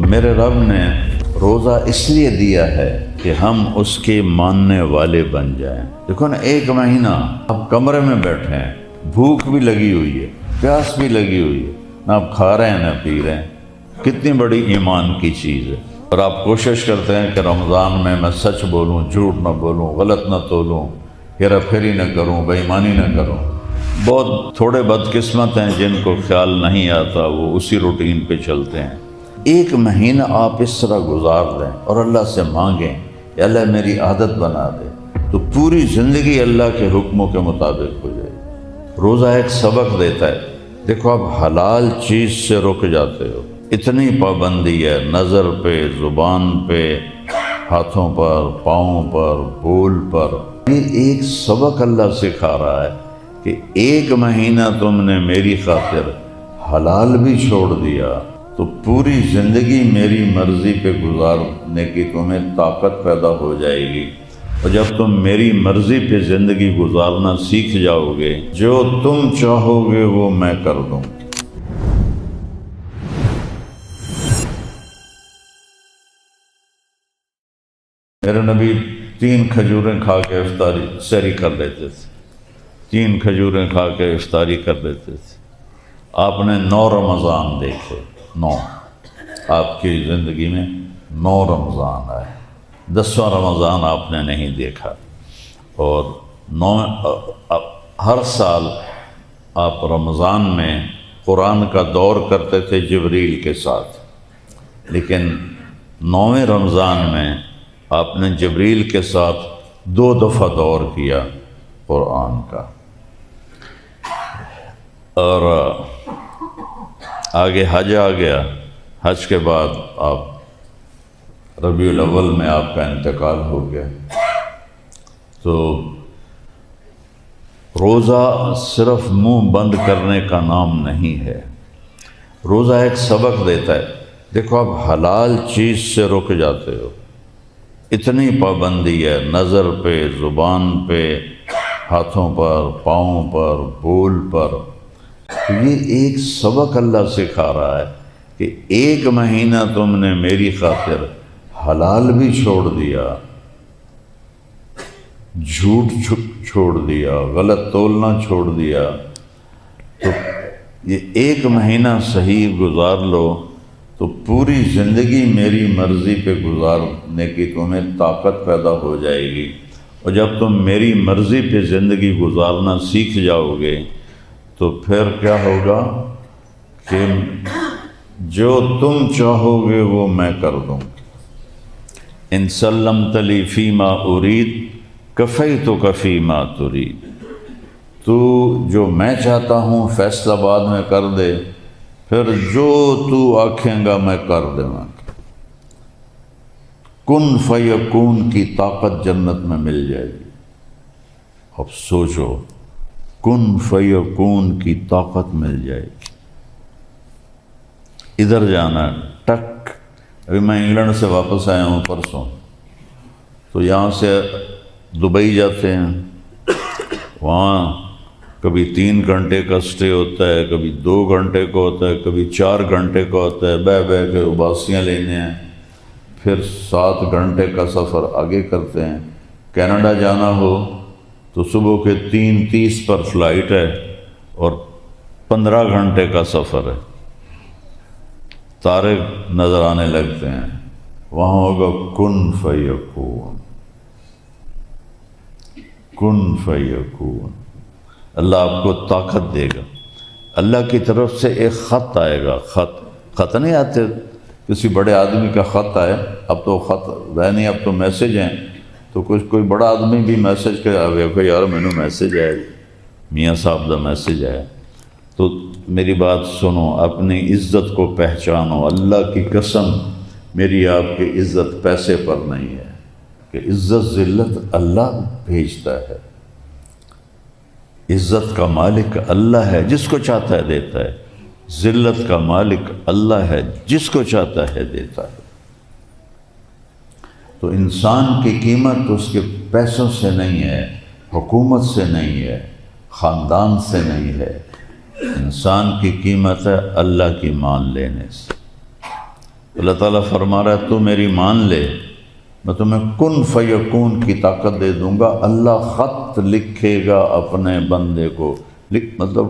میرے رب نے روزہ اس لیے دیا ہے کہ ہم اس کے ماننے والے بن جائیں۔ دیکھو نا، ایک مہینہ آپ کمرے میں بیٹھے ہیں، بھوک بھی لگی ہوئی ہے، پیاس بھی لگی ہوئی ہے، نہ آپ کھا رہے ہیں نہ پی رہے ہیں۔ کتنی بڑی ایمان کی چیز ہے۔ اور آپ کوشش کرتے ہیں کہ رمضان میں سچ بولوں، جھوٹ نہ بولوں، غلط نہ تولوں، ہیرا پھیری نہ کروں، بے ایمانی نہ کروں۔ بہت تھوڑے بدقسمت ہیں جن کو خیال نہیں آتا، وہ اسی روٹین پہ چلتے ہیں۔ ایک مہینہ آپ اس طرح گزار دیں اور اللہ سے مانگیں کہ اللہ میری عادت بنا دے، تو پوری زندگی اللہ کے حکموں کے مطابق ہو جائے۔ روزہ ایک سبق دیتا ہے۔ دیکھو، آپ حلال چیز سے رک جاتے ہو، اتنی پابندی ہے نظر پہ، زبان پہ، ہاتھوں پر، پاؤں پر، بول پر۔ یہ ایک سبق اللہ سکھا رہا ہے کہ ایک مہینہ تم نے میری خاطر حلال بھی چھوڑ دیا تو پوری زندگی میری مرضی پہ گزارنے کی تمہیں طاقت پیدا ہو جائے گی۔ اور جب تم میری مرضی پہ زندگی گزارنا سیکھ جاؤ گے، جو تم چاہو گے وہ میں کر دوں۔ میرے نبی 3 کھجوریں کھا کے افطاری سحری کر لیتے تھے، 3 کھجوریں کھا کے افطاری کر لیتے تھے۔ آپ نے 9 رمضان دیکھے، 9 آپ کی زندگی میں 9 رمضان آئے، 10واں رمضان آپ نے نہیں دیکھا۔ اور 9 ہر سال آپ رمضان میں قرآن کا دور کرتے تھے جبریل کے ساتھ، لیکن 9ویں رمضان میں آپ نے جبریل کے ساتھ 2 دفعہ دور کیا قرآن کا۔ اور آگے حج آ گیا، حج کے بعد آپ ربیع الاول میں آپ کا انتقال ہو گیا۔ تو روزہ صرف منہ بند کرنے کا نام نہیں ہے، روزہ ایک سبق دیتا ہے۔ دیکھو، آپ حلال چیز سے رک جاتے ہو، اتنی پابندی ہے نظر پہ، زبان پہ، ہاتھوں پر، پاؤں پر، بول پر۔ تو یہ ایک سبق اللہ سکھا رہا ہے کہ ایک مہینہ تم نے میری خاطر حلال بھی چھوڑ دیا، جھوٹ چھوڑ دیا، غلط تولنا چھوڑ دیا، تو یہ ایک مہینہ صحیح گزار لو تو پوری زندگی میری مرضی پہ گزارنے کی تمہیں طاقت پیدا ہو جائے گی۔ اور جب تم میری مرضی پہ زندگی گزارنا سیکھ جاؤ گے تو پھر کیا ہوگا کہ جو تم چاہو گے وہ میں کر دوں۔ ان سلمت لی فیما ارید کفیتک فیما ترید۔ تو جو میں چاہتا ہوں فیصلہ بعد میں کر دے، پھر جو تو آکھیں گا میں کر دوں گا۔ کن فیکون کی طاقت جنت میں مل جائے گی۔ اب سوچو، کن فیکون کی طاقت مل جائے گی۔ ادھر جانا ٹک، ابھی میں انگلینڈ سے واپس آیا ہوں پرسوں، تو یہاں سے دبئی جاتے ہیں، وہاں کبھی 3 گھنٹے کا سٹے ہوتا ہے، کبھی 2 گھنٹے کا ہوتا ہے، کبھی 4 گھنٹے کا ہوتا ہے، بہ کے اباسیاں لینے ہیں، پھر 7 گھنٹے کا سفر آگے کرتے ہیں۔ کینیڈا جانا ہو تو صبح کے 3:30 پر فلائٹ ہے اور 15 گھنٹے کا سفر ہے، تارے نظر آنے لگتے ہیں۔ وہاں ہوگا کن فیکون، کن فیکون۔ اللہ آپ کو طاقت دے گا، اللہ کی طرف سے ایک خط آئے گا۔ خط نہیں آتے، کسی بڑے آدمی کا خط آئے، اب تو خط ہے نہیں، اب تو میسج ہیں، تو کوئی بڑا آدمی بھی میسج کرے، ویکھو یار مینوں میسج آیا، میاں صاحب دا میسج آیا۔ تو میری بات سنو، اپنی عزت کو پہچانو۔ اللہ کی قسم، میری آپ کی عزت پیسے پر نہیں ہے، کہ عزت ذلت اللہ بھیجتا ہے۔ عزت کا مالک اللہ ہے، جس کو چاہتا ہے دیتا ہے۔ ذلت کا مالک اللہ ہے، جس کو چاہتا ہے دیتا ہے۔ تو انسان کی قیمت اس کے پیسوں سے نہیں ہے، حکومت سے نہیں ہے، خاندان سے نہیں ہے۔ انسان کی قیمت ہے اللہ کی مان لینے سے۔ اللہ تعالیٰ فرما رہا ہے تو میری مان لے، میں تمہیں کن فیکون کی طاقت دے دوں گا۔ اللہ خط لکھے گا اپنے بندے کو، مطلب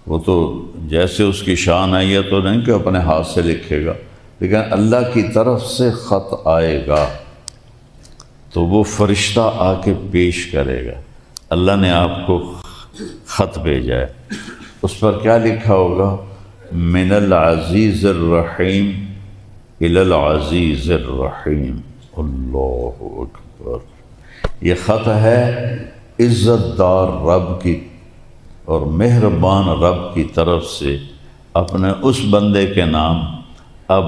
وہ تو جیسے اس کی شان ہے یہ تو نہیں کہ اپنے ہاتھ سے لکھے گا، لیکن اللہ کی طرف سے خط آئے گا تو وہ فرشتہ آ کے پیش کرے گا۔ اللہ نے آپ کو خط بھیجا ہے، اس پر کیا لکھا ہوگا؟ من العزیز الرحیم الی العزیز الرحیم۔ اللہ اکبر۔ یہ خط ہے عزت دار رب کی اور مہربان رب کی طرف سے اپنے اس بندے کے نام۔ اب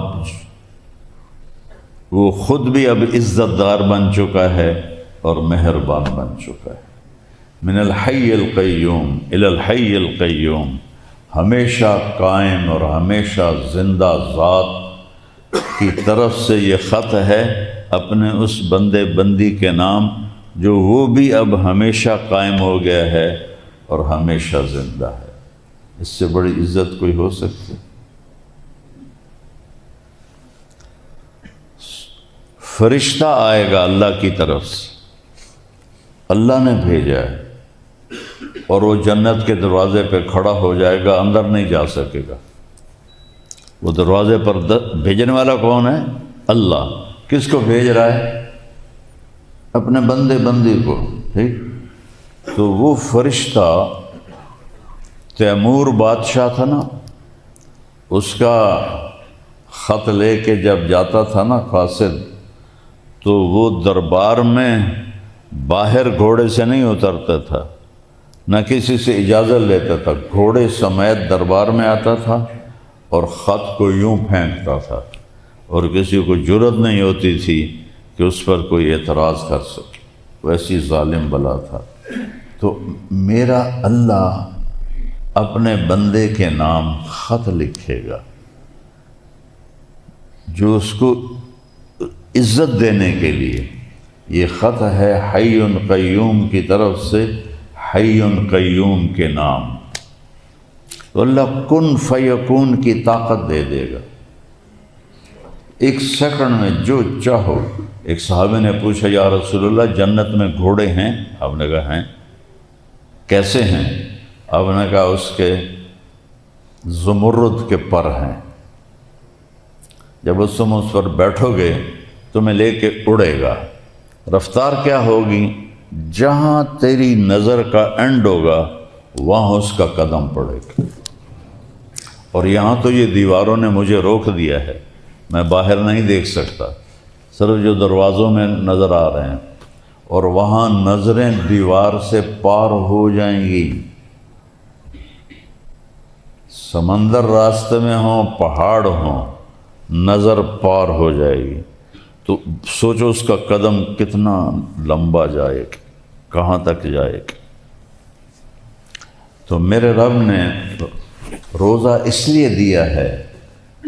وہ خود بھی اب عزت دار بن چکا ہے اور مہربان بن چکا ہے۔ من الحی القیوم الی الحی القیوم، ہمیشہ قائم اور ہمیشہ زندہ ذات کی طرف سے یہ خط ہے اپنے اس بندے بندی کے نام، جو وہ بھی اب ہمیشہ قائم ہو گیا ہے اور ہمیشہ زندہ ہے۔ اس سے بڑی عزت کوئی ہو سکتی؟ فرشتہ آئے گا اللہ کی طرف سے، اللہ نے بھیجا ہے، اور وہ جنت کے دروازے پہ کھڑا ہو جائے گا، اندر نہیں جا سکے گا۔ وہ دروازے پر بھیجنے والا کون ہے؟ اللہ۔ کس کو بھیج رہا ہے؟ اپنے بندے بندی کو، ٹھیک؟ تو وہ فرشتہ تیمور بادشاہ تھا نا، اس کا خط لے کے جب جاتا تھا نا قاصد، تو وہ دربار میں باہر گھوڑے سے نہیں اترتا تھا، نہ کسی سے اجازت لیتا تھا، گھوڑے سمیت دربار میں آتا تھا اور خط کو یوں پھینکتا تھا، اور کسی کو جرأت نہیں ہوتی تھی کہ اس پر کوئی اعتراض کر سکے، ویسی ظالم بلا تھا۔ تو میرا اللہ اپنے بندے کے نام خط لکھے گا، جو اس کو عزت دینے کے لیے۔ یہ خط ہے حی قیوم کی طرف سے حی قیوم کے نام۔ تو اللہ کن فیکون کی طاقت دے دے گا، ایک سیکنڈ میں جو چاہو۔ ایک صحابی نے پوچھا یا رسول اللہ جنت میں گھوڑے ہیں؟ آپ نے کہا ہیں۔ کیسے ہیں؟ آپ نے کہا اس کے زمرد کے پر ہیں، جب تم اس پر بیٹھو گے تمہیں لے کے اڑے گا۔ رفتار کیا ہوگی؟ جہاں تیری نظر کا اینڈ ہوگا وہاں اس کا قدم پڑے گا۔ اور یہاں تو یہ دیواروں نے مجھے روک دیا ہے، میں باہر نہیں دیکھ سکتا، صرف جو دروازوں میں نظر آ رہے ہیں، اور وہاں نظریں دیوار سے پار ہو جائیں گی۔ سمندر راستے میں ہوں، پہاڑ ہوں، نظر پار ہو جائے گی۔ تو سوچو اس کا قدم کتنا لمبا جائے گا، کہاں تک جائے گا۔ تو میرے رب نے روزہ اس لیے دیا ہے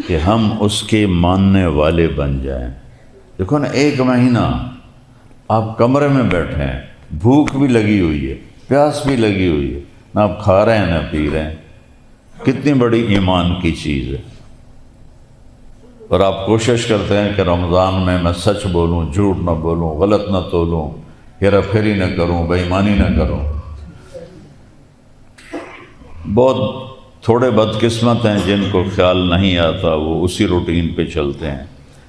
کہ ہم اس کے ماننے والے بن جائیں۔ دیکھو نا، ایک مہینہ آپ کمرے میں بیٹھے ہیں، بھوک بھی لگی ہوئی ہے، پیاس بھی لگی ہوئی ہے، نہ آپ کھا رہے ہیں نہ پی رہے ہیں۔ کتنی بڑی ایمان کی چیز ہے۔ اور آپ کوشش کرتے ہیں کہ رمضان میں سچ بولوں، جھوٹ نہ بولوں، غلط نہ تولوں، ہیرا پھیری نہ کروں، بے ایمانی نہ کروں۔ بہت تھوڑے بدقسمت ہیں جن کو خیال نہیں آتا، وہ اسی روٹین پہ چلتے ہیں۔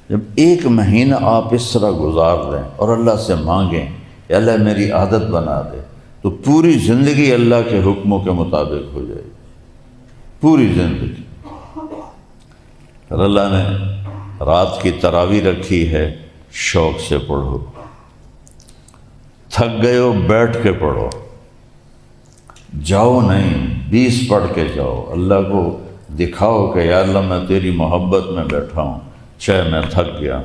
جب ایک مہینہ آپ اس طرح گزار دیں اور اللہ سے مانگیں کہ اللہ میری عادت بنا دے، تو پوری زندگی اللہ کے حکموں کے مطابق ہو جائے گی، پوری زندگی۔ اور اللہ نے رات کی تراویح رکھی ہے، شوق سے پڑھو، تھک گئے ہو بیٹھ کے پڑھو، جاؤ نہیں 20 پڑھ کے جاؤ، اللہ کو دکھاؤ کہ یا اللہ میں تیری محبت میں بیٹھا ہوں، چاہے میں تھک گیا۔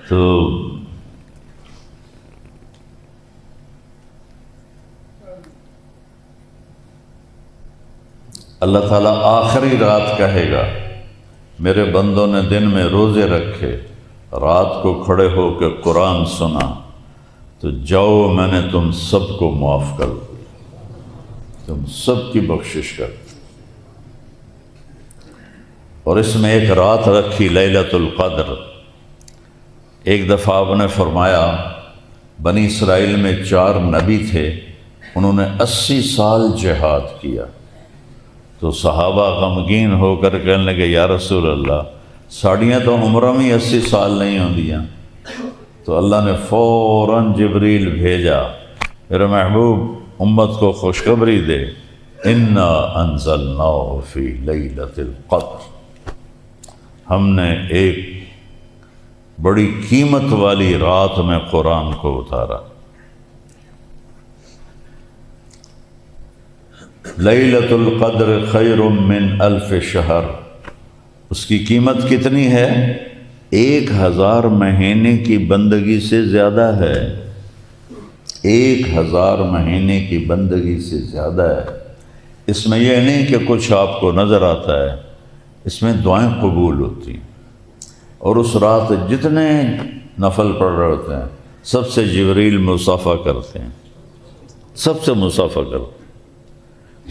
تو اللہ تعالیٰ آخری رات کہے گا میرے بندوں نے دن میں روزے رکھے، رات کو کھڑے ہو کے قرآن سنا، تو جاؤ میں نے تم سب کو معاف کر دیا، تم سب کی بخشش کر دی۔ اور اس میں ایک رات رکھی لیلۃ القدر۔ ایک دفعہ آپ نے فرمایا بنی اسرائیل میں 4 نبی تھے، انہوں نے 80 سال جہاد کیا، تو صحابہ غمگین ہو کر کہنے لگے یا رسول اللہ ساڑیاں تو عمرہ میں 80 سال نہیں ہوندیاں۔ تو اللہ نے فوراً جبریل بھیجا، میرے محبوب امت کو خوشخبری دے، انا انزلناہ فی لیلۃ القدر، ہم نے ایک بڑی قیمت والی رات میں قرآن کو اتارا۔ لیلۃ القدر خیر من الف شہر، اس کی قیمت کتنی ہے؟ 1000 مہینے کی بندگی سے زیادہ ہے، 1000 مہینے کی بندگی سے زیادہ ہے۔ اس میں یہ نہیں کہ کچھ آپ کو نظر آتا ہے، اس میں دعائیں قبول ہوتی ہیں، اور اس رات جتنے نفل پڑھ رہے ہوتے ہیں سب سے جبریل مصافحہ کرتے ہیں، سب سے مصافحہ کرتے ہیں۔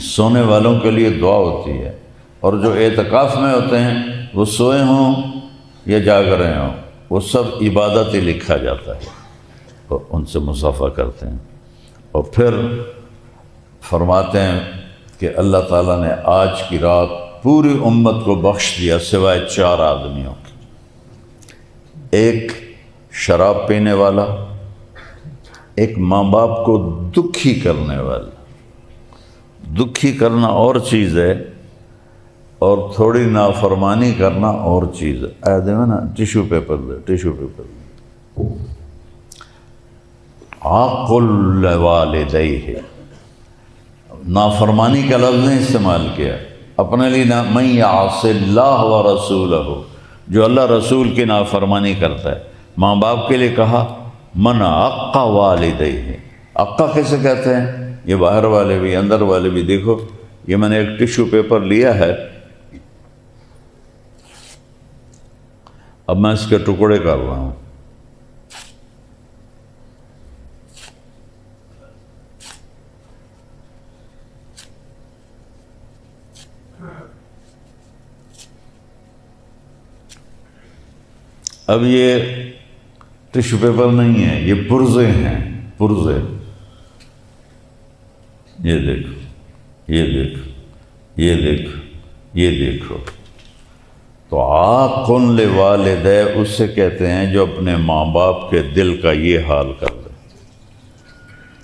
سونے والوں کے لیے دعا ہوتی ہے، اور جو اعتکاف میں ہوتے ہیں وہ سوئے ہوں یا جاگ رہے ہوں وہ سب عبادت ہی لکھا جاتا ہے، اور ان سے مصافحہ کرتے ہیں۔ اور پھر فرماتے ہیں کہ اللہ تعالیٰ نے آج کی رات پوری امت کو بخش دیا سوائے 4 آدمیوں کے، ایک شراب پینے والا، ایک ماں باپ کو دکھی کرنے والا۔ دکھی کرنا اور چیز ہے اور تھوڑی نافرمانی کرنا اور چیز ہے۔ دے نا ٹیشو پیپر دے، ٹیشو پیپر دے۔ عاقل والدیہ، نافرمانی کا لفظ نے استعمال کیا اپنے لیے، من یعص اللہ ورسولہ، جو اللہ رسول کی نافرمانی کرتا ہے۔ ماں باپ کے لیے کہا من عق والدیہ، عقہ کیسے کہتے ہیں؟ یہ باہر والے بھی اندر والے بھی، دیکھو یہ میں نے ایک ٹیشو پیپر لیا ہے، اب میں اس کے ٹکڑے کر رہا ہوں، اب یہ ٹیشو پیپر نہیں ہے، یہ پرزے ہیں، پرزے۔ یہ دیکھو، یہ دیکھو، یہ دیکھو، یہ دیکھو۔ تو عاق لوالدہ اس سے کہتے ہیں جو اپنے ماں باپ کے دل کا یہ حال کر دے،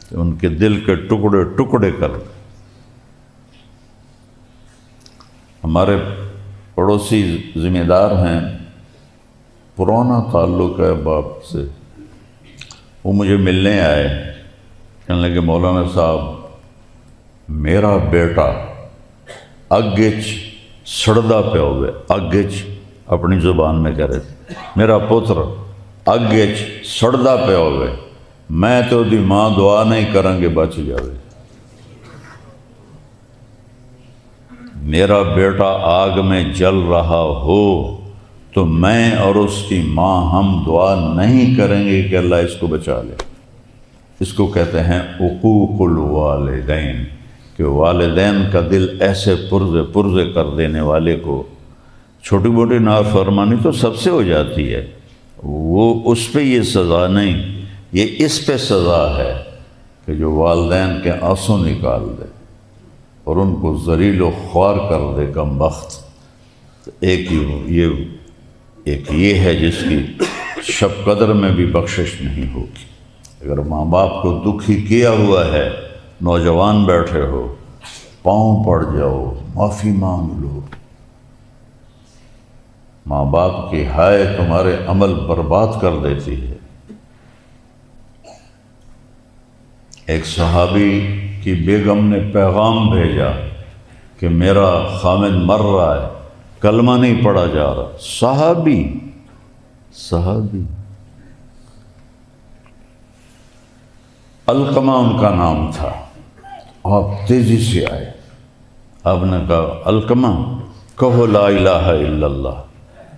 کہ ان کے دل کے ٹکڑے ٹکڑے کر دے۔ ہمارے پڑوسی ذمہ دار ہیں، پرانا تعلق ہے باپ سے، وہ مجھے ملنے آئے، کہنے لگے مولانا صاحب میرا بیٹا اگچ سڑدا پہ ہوئے، اگچ اپنی زبان میں کہہ رہے تھے، میرا پتر اگچ سڑدا پہ ہوئے، میں تو دی ماں دعا نہیں کریں گے بچ جاوے۔ میرا بیٹا آگ میں جل رہا ہو تو میں اور اس کی ماں ہم دعا نہیں کریں گے کہ اللہ اس کو بچا لے۔ اس کو کہتے ہیں عقوق الوالدین، کہ والدین کا دل ایسے پرزے پرزے کر دینے والے کو چھوٹی موٹی نافرمانی تو سب سے ہو جاتی ہے، وہ اس پہ یہ سزا نہیں، یہ اس پہ سزا ہے کہ جو والدین کے آنسو نکال دے اور ان کو ذلیل و خوار کر دے کم بخت۔ ایک یہ ہے جس کی شب قدر میں بھی بخشش نہیں ہوگی۔ اگر ماں باپ کو دکھی کیا ہوا ہے، نوجوان بیٹھے ہو، پاؤں پڑ جاؤ، معافی مانگ لو۔ ماں باپ کی ہائے تمہارے عمل برباد کر دیتی ہے۔ ایک صحابی کی بیگم نے پیغام بھیجا کہ میرا خامد مر رہا ہے، کلمہ نہیں پڑھا جا رہا۔ صحابی علقمہ ان کا نام تھا۔ آپ تیزی سے آئے، آپ نے کہا علقمہ کہو لا الہ الا اللہ،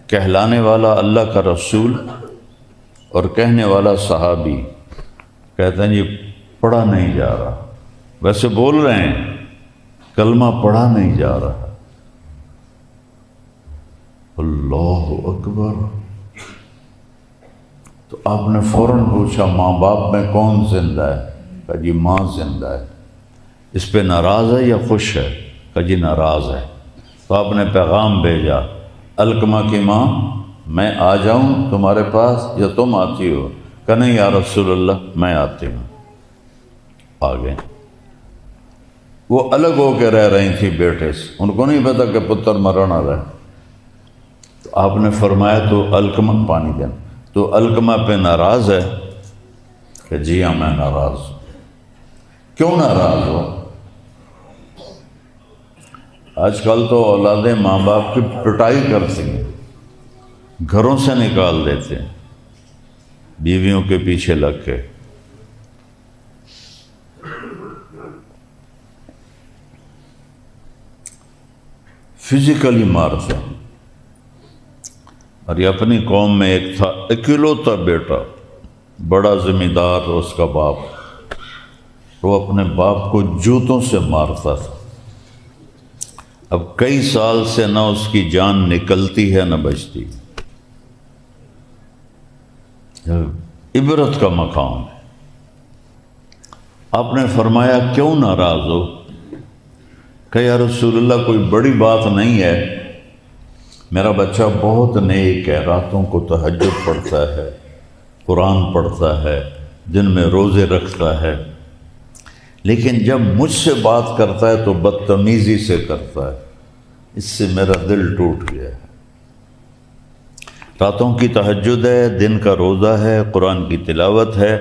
کہلانے والا اللہ کا رسول اور کہنے والا صحابی، کہتے ہیں یہ پڑھا نہیں جا رہا، ویسے بول رہے ہیں کلمہ پڑھا نہیں جا رہا۔ اللہ اکبر۔ تو آپ نے فوراً پوچھا ماں باپ میں کون زندہ ہے؟ کہا جی ماں زندہ ہے۔ اس پہ ناراض ہے یا خوش ہے؟ کہا جی ناراض ہے۔ تو آپ نے پیغام بھیجا علقمہ کی ماں میں آ جاؤں تمہارے پاس یا تم آتی ہو؟ کہا نہیں یا رسول اللہ میں آتی ہوں۔ آ گئے۔ وہ الگ ہو کے رہ رہی تھی بیٹے سے، ان کو نہیں پتا کہ پتر مرن آ رہا ہے۔ تو آپ نے فرمایا تو علقمہ پانی دینا، تو علقمہ پہ ناراض ہے؟ کہ جی ہاں میں ناراض ہوں۔ کیوں ناراض ہو؟ آج کل تو اولادیں ماں باپ کی پٹائی کرتی ہیں، گھروں سے نکال دیتے ہیں بیویوں کے پیچھے لگ کے۔ فزیکلی مارتے ہیں۔ اور یہ اپنی قوم میں ایک تھا اکلوتا بیٹا، بڑا ذمہ دار اس کا باپ، وہ اپنے باپ کو جوتوں سے مارتا تھا۔ اب کئی سال سے نہ اس کی جان نکلتی ہے نہ بچتی۔ عبرت کا مقام ہے۔ آپ نے فرمایا کیوں ناراض ہو؟ کہ یا رسول اللہ کوئی بڑی بات نہیں ہے، میرا بچہ بہت نیک ہے، راتوں کو تہجد پڑھتا ہے، قرآن پڑھتا ہے، دن میں روزے رکھتا ہے، لیکن جب مجھ سے بات کرتا ہے تو بدتمیزی سے کرتا ہے، اس سے میرا دل ٹوٹ گیا ہے۔ راتوں کی تہجد ہے، دن کا روزہ ہے، قرآن کی تلاوت ہے،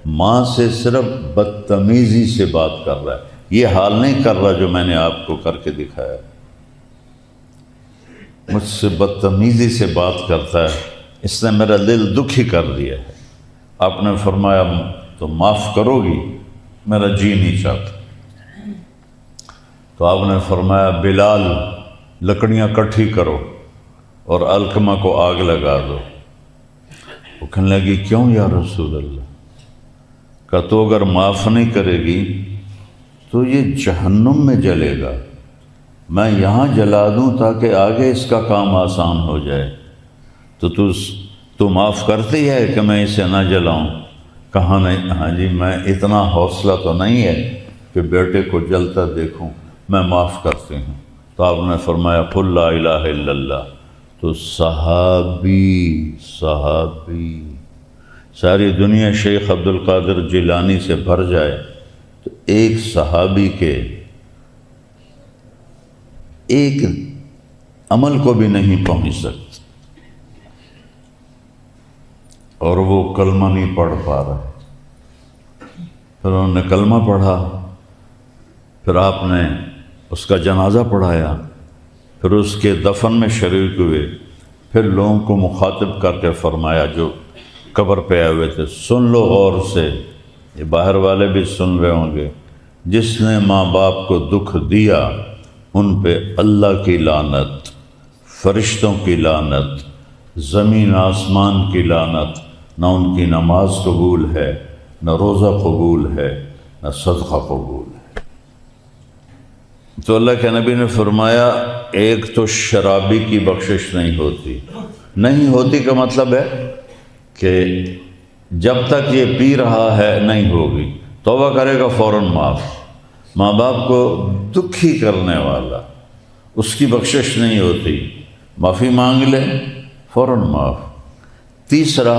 ماں سے صرف بدتمیزی سے بات کر رہا ہے۔ یہ حال نہیں کر رہا جو میں نے آپ کو کر کے دکھایا، مجھ سے بدتمیزی سے بات کرتا ہے، اس نے میرا دل دکھی کر دیا ہے۔ آپ نے فرمایا تو معاف کرو گی؟ میرا جی نہیں چاہتا۔ تو آپ نے فرمایا بلال لکڑیاں کٹھی کرو اور علقمہ کو آگ لگا دو۔ وہ کہنے لگی کیوں یا رسول اللہ؟ کہا تو اگر معاف نہیں کرے گی تو یہ جہنم میں جلے گا، میں یہاں جلا دوں تاکہ آگے اس کا کام آسان ہو جائے، تو معاف کرتی ہے کہ میں اسے نہ جلاؤں؟ کہا نہیں، ہاں جی میں اتنا حوصلہ تو نہیں ہے کہ بیٹے کو جلتا دیکھوں، میں معاف کرتی ہوں۔ تو آپ نے فرمایا قل لا الہ الا اللہ۔ تو صحابی ساری دنیا شیخ عبد القادر جیلانی سے بھر جائے تو ایک صحابی کے ایک عمل کو بھی نہیں پہنچ سکتے، اور وہ کلمہ نہیں پڑھ پا رہے۔ پھر انہوں نے کلمہ پڑھا، پھر آپ نے اس کا جنازہ پڑھایا، پھر اس کے دفن میں شریک ہوئے، پھر لوگوں کو مخاطب کر کے فرمایا جو قبر پہ آئے ہوئے تھے، سن لو غور سے، یہ باہر والے بھی سن رہے ہوں گے، جس نے ماں باپ کو دکھ دیا ان پہ اللہ کی لعنت، فرشتوں کی لعنت، زمین آسمان کی لعنت، نہ ان کی نماز قبول ہے، نہ روزہ قبول ہے، نہ صدقہ قبول ہے۔ تو اللہ کے نبی نے فرمایا ایک تو شرابی کی بخشش نہیں ہوتی کا مطلب ہے کہ جب تک یہ پی رہا ہے نہیں ہوگی، توبہ کرے گا فوراً معاف۔ ماں باپ کو دکھی کرنے والا، اس کی بخشش نہیں ہوتی، معافی مانگ لے فوراً معاف۔ تیسرا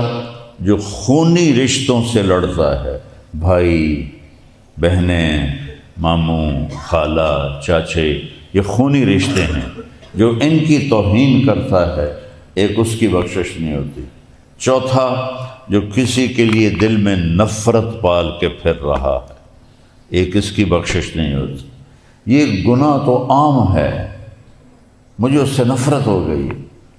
جو خونی رشتوں سے لڑتا ہے، بھائی بہنیں، ماموں، خالہ، چاچے، یہ خونی رشتے ہیں، جو ان کی توہین کرتا ہے، ایک اس کی بخشش نہیں ہوتی۔ چوتھا جو کسی کے لیے دل میں نفرت پال کے پھر رہا ہے، ایک اس کی بخشش نہیں ہوتی۔ یہ گناہ تو عام ہے، مجھے اس سے نفرت ہو گئی،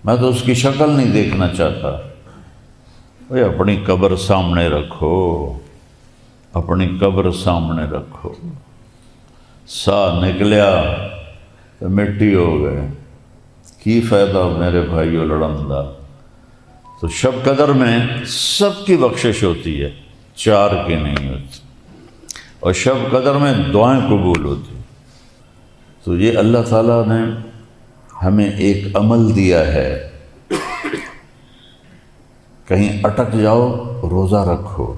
میں تو اس کی شکل نہیں دیکھنا چاہتا۔ اوہ اپنی قبر سامنے رکھو، اپنی قبر سامنے رکھو، سا نکلیا تو مٹی ہو گئے، کی فائدہ میرے بھائیو لڑن دا۔ تو شب قدر میں سب کی بخشش ہوتی ہے، چار کی نہیں ہوتی، اور شب قدر میں دعائیں قبول ہوتی۔ تو یہ اللہ تعالیٰ نے ہمیں ایک عمل دیا ہے کہیں اٹک جاؤ روزہ رکھو،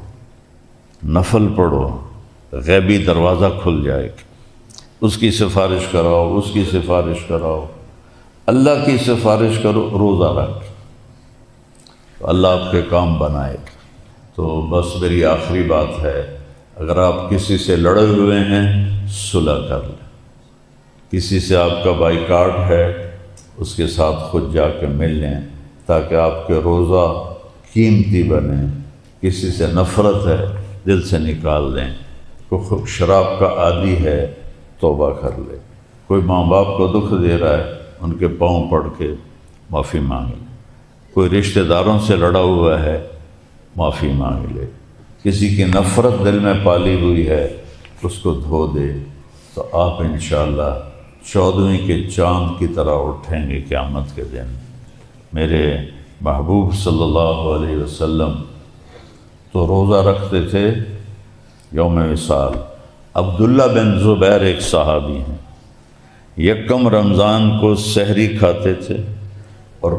نفل پڑھو، غیبی دروازہ کھل جائے گا، اس کی سفارش کراؤ، اس کی سفارش کراؤ، اللہ کی سفارش کرو، روزہ رکھ، تو اللہ آپ کے کام بنائے گا۔ تو بس میری آخری بات ہے، اگر آپ کسی سے لڑے ہوئے ہیں صلح کر لیں، کسی سے آپ کا بائیکاٹ ہے اس کے ساتھ خود جا کے مل لیں تاکہ آپ کے روزہ قیمتی بنے، کسی سے نفرت ہے دل سے نکال دیں، کوئی شراب کا عادی ہے توبہ کر لے، کوئی ماں باپ کو دکھ دے رہا ہے ان کے پاؤں پڑھ کے معافی مانگ لے، کوئی رشتہ داروں سے لڑا ہوا ہے معافی مانگ لے، کسی کی نفرت دل میں پالی ہوئی ہے اس کو دھو دے، تو آپ انشاءاللہ 14ویں کے چاند کی طرح اٹھیں گے قیامت کے دن۔ میرے محبوب صلی اللہ علیہ وسلم تو روزہ رکھتے تھے یوم وصال۔ عبداللہ بن زبیر ایک صحابی ہیں، یکم رمضان کو سحری کھاتے تھے اور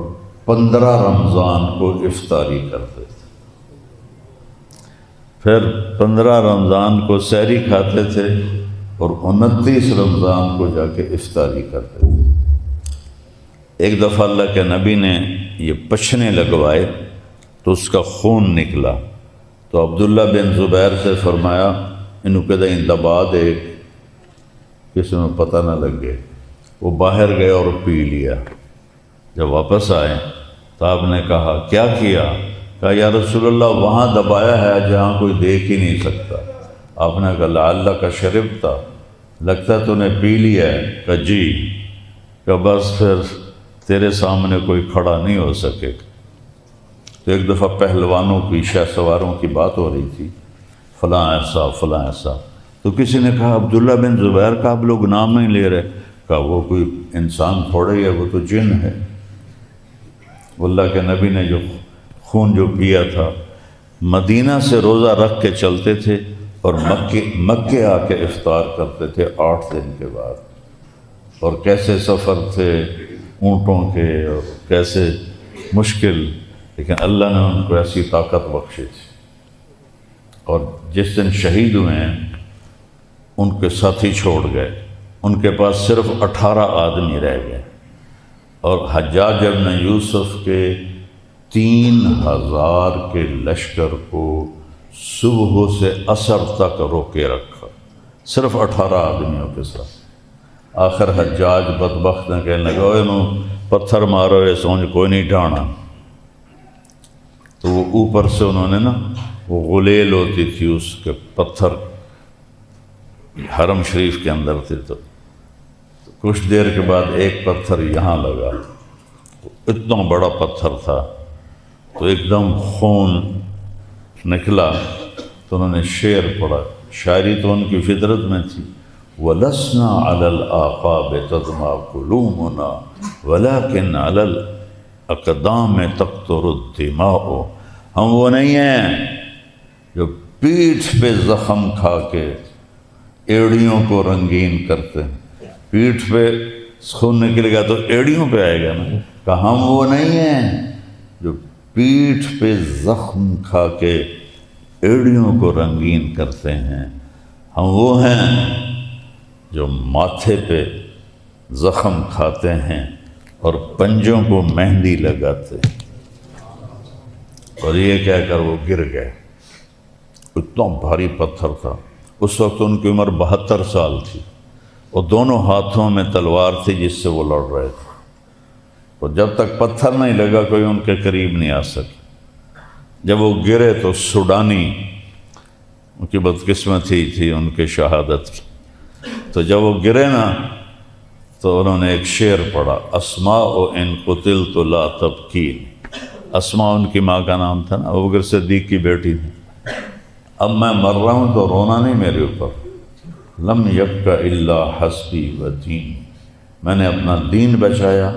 15 رمضان کو افطاری کرتے تھے، پھر 15 رمضان کو سحری کھاتے تھے اور 29 رمضان کو جا کے افطاری کرتے تھے۔ ایک دفعہ اللہ کے نبی نے یہ پچھنے لگوائے تو اس کا خون نکلا، تو عبداللہ بن زبیر سے فرمایا انہوں کدیں دبا دے کسی میں پتہ نہ لگے۔ وہ باہر گئے اور پی لیا۔ جب واپس آئے تو آپ نے کہا کیا کیا؟ کہا یا رسول اللہ وہاں دبایا ہے جہاں کوئی دیکھ ہی نہیں سکتا۔ آپ نے کہا لعلہ کا شربتا، لگتا ہے تو نے پی لیا ہے؟ کہا جی۔ کہ بس پھر تیرے سامنے کوئی کھڑا نہیں ہو سکے۔ تو ایک دفعہ پہلوانوں کی شہ سواروں کی بات ہو رہی تھی، فلاں ایسا فلاں ایسا، تو کسی نے کہا عبداللہ بن زبیر کا آپ لوگ نام نہیں لے رہے؟ کہا وہ کوئی انسان تھوڑے ہی ہے، وہ تو جن ہے۔ اللہ کے نبی نے جو خون جو پیا تھا، مدینہ سے روزہ رکھ کے چلتے تھے اور مکے آ کے افطار کرتے تھے 8 دن کے بعد، اور کیسے سفر تھے اونٹوں کے اور کیسے مشکل، لیکن اللہ نے ان کو ایسی طاقت بخشی تھی۔ اور جس دن شہید ہوئے ہیں ان کے ساتھی چھوڑ گئے، ان کے پاس صرف 18 آدمی رہ گئے، اور حجاج ابن یوسف کے 3000 کے لشکر کو صبح سے عصر تک روکے رکھا، صرف 18 آدمیوں کے ساتھ۔ آخر حجاج بدبخت نے کہنے لگا انہوں پتھر مارو یہ سونج کوئی نہیں ڈھانا، تو وہ اوپر سے انہوں نے نا وہ غلیل ہوتی تھی اس کے پتھر حرم شریف کے اندر تھے، تو کچھ دیر کے بعد ایک پتھر یہاں لگا، اتنا بڑا پتھر تھا، تو ایک دم خون نکلا، تو انہوں نے شعر پڑھا، شاعری تو ان کی فطرت میں تھی، وَلَسْنَا عَلَى الْآقَابِ تَضْمَا قُلُومُنَا وَلَكِنْ عَلَى الْأَقْدَامِ تَقْطُرُ الدِّمَاءُ۔ ہم وہ نہیں ہیں جو پیٹھ پہ زخم کھا کے ایڑیوں کو رنگین کرتے ہیں، پیٹھ پہ خون نکل گیا تو ایڑیوں پہ آئے گا نا، کہ ہم وہ نہیں ہیں جو پیٹھ پہ زخم کھا کے ایڑیوں کو رنگین کرتے ہیں، ہم وہ ہیں جو ماتھے پہ زخم کھاتے ہیں اور پنجوں کو مہندی لگاتے ہیں۔ اور یہ کہہ کر وہ گر گئے، اتنا بھاری پتھر تھا، اس وقت ان کی عمر 72 سال تھی، اور دونوں ہاتھوں میں تلوار تھی جس سے وہ لڑ رہے تھے، اور جب تک پتھر نہیں لگا کوئی ان کے قریب نہیں آ سکے۔ جب وہ گرے تو سوڈانی، ان کی بدقسمتی تھی ان کی شہادت، تو جب وہ گرے نا تو انہوں نے ایک شعر پڑھا، اسماء ان قتلت لا تبکین۔ اسماء ان کی ماں کا نام تھا نا، ابوبکر صدیق کی بیٹی تھی۔ اب میں مر رہا ہوں تو رونا نہیں میرے اوپر، لم یبک الا حسبی و دین، میں نے اپنا دین بچایا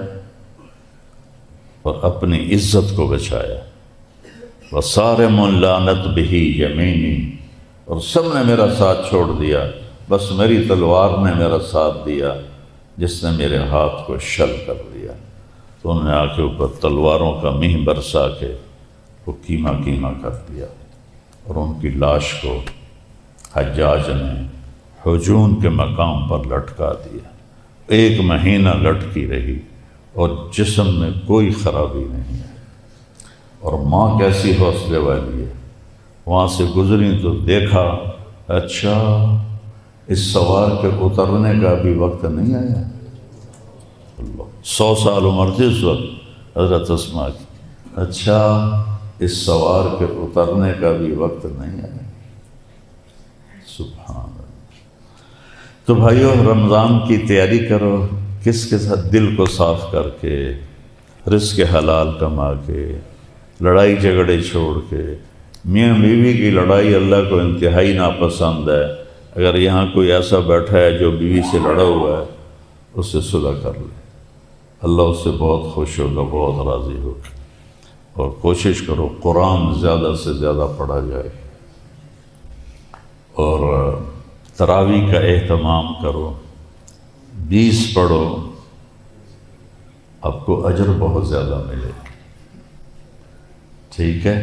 اور اپنی عزت کو بچایا، وصارم لانت بہ یمینی، اور سب نے میرا ساتھ چھوڑ دیا، بس میری تلوار نے میرا ساتھ دیا جس نے میرے ہاتھ کو شل کر دیا۔ تو انہوں نے آ کے اوپر تلواروں کا مہ برسا کے کو کیما کیما کر دیا اور ان کی لاش کو حجاج نے ہجون کے مقام پر لٹکا دیا۔ 1 مہینہ لٹکی رہی اور جسم میں کوئی خرابی نہیں ہے۔ اور ماں کیسی حوصلے والی ہے، وہاں سے گزری تو دیکھا اچھا اس سوار کے اترنے کا بھی وقت نہیں آیا۔ اللہ 100 سال عمر تھی اس وقت حضرت اسماء کی، اچھا اس سوار کے اترنے کا بھی وقت نہیں آیا۔ سبحان اللہ۔ تو بھائیو رمضان کی تیاری کرو، کس کے ساتھ؟ دل کو صاف کر کے، رزق حلال کما کے، لڑائی جھگڑے چھوڑ کے۔ میاں بیوی کی لڑائی اللہ کو انتہائی ناپسند ہے۔ اگر یہاں کوئی ایسا بیٹھا ہے جو بیوی سے لڑا ہوا ہے، اس سے صلح کر لے، اللہ اس سے بہت خوش ہوگا، بہت راضی ہوگا۔ اور کوشش کرو قرآن زیادہ سے زیادہ پڑھا جائے، اور تراویح کا اہتمام کرو، 20 پڑھو، آپ کو اجر بہت زیادہ ملے گا۔ ٹھیک ہے؟